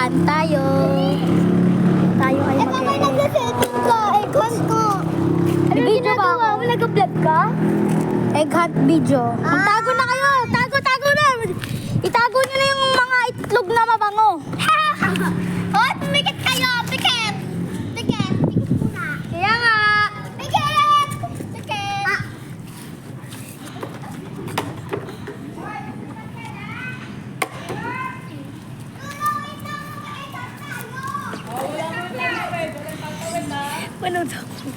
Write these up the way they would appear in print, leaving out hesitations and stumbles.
Yan, tayo. Tayo ay Ito may nagsasetting ko. Egg ko. May video ba ako? Nag-vlog ka? Egg hunt video. Magtago na kayo. Tago na. Itago nyo na yung mga itlog na mabango. Oh, tumikit kayo. Pikit. Pikit muna. Kaya nga. Pikit. Pikit. Manood ako.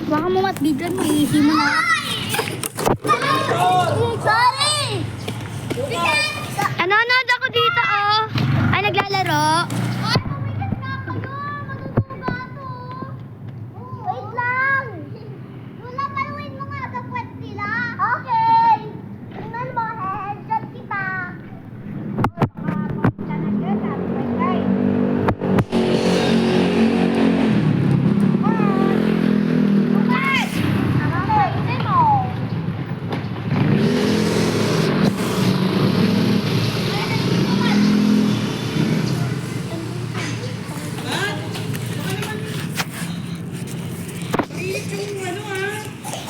Baka mo matbiglan mo, ihi mo na. Sorry! Nanonood ako dito, oh. Ay, naglalaro. Ay, pumikat na kayo. Matutuga to. Wait lang. Lula, paluin mo nga sa puwet sila. Okay. Tingnan mo, headshot kita.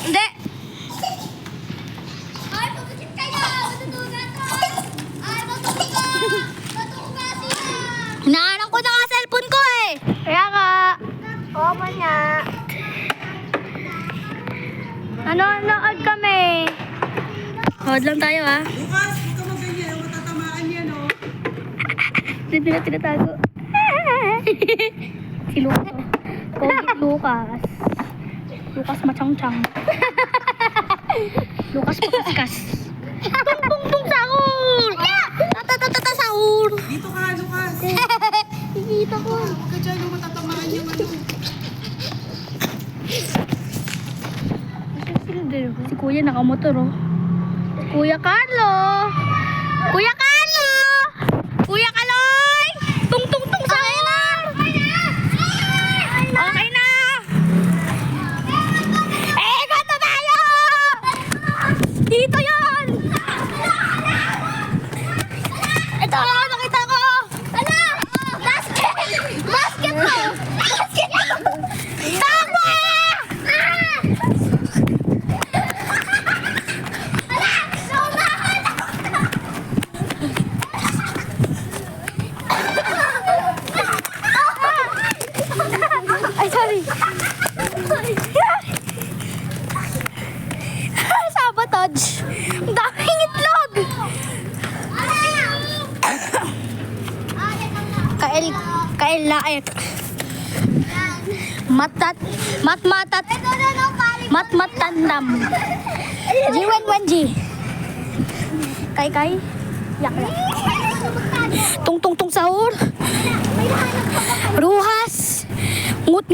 Hindi. Ay, pumikat kayo. Matutuga to. Ay, matutuga. Matutuga sila. Hinahanap ko na nga cellphone ko, eh. Kaya nga. Oo, manya. Nanonood kami. Hold lang tayo, ah. Bukas, huwag ka maganyan. Matatamaan yan, oh. Hindi na tinatago. Si Lucas. Pogi Lucas. Lucas machang-chang. Lucas pakaskas. Tung tung tung sahur! Tatatata sahur! Dito ka, Lucas. Kikita ko. Huwag ka dyan, oh. Matatamaan yung ano. Si Kuya nakamotor, oh. Kuya Carlo! Kuya Carlo! Kuya Kaloy! Tung tung tung sahur! Okay na! Eh, bato tayo! Dito yan! Ito, nakita ko! Ano? Basket! Basket mo! Basket mo! Tama! Ay, sorry. Sabotage. Ang daming itlog. Kailait. Matmatat. Matmatandam. G11G. Kay. Yak. Tung sahur. Ruhas. Ngut.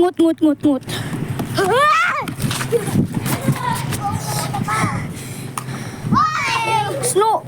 Snow.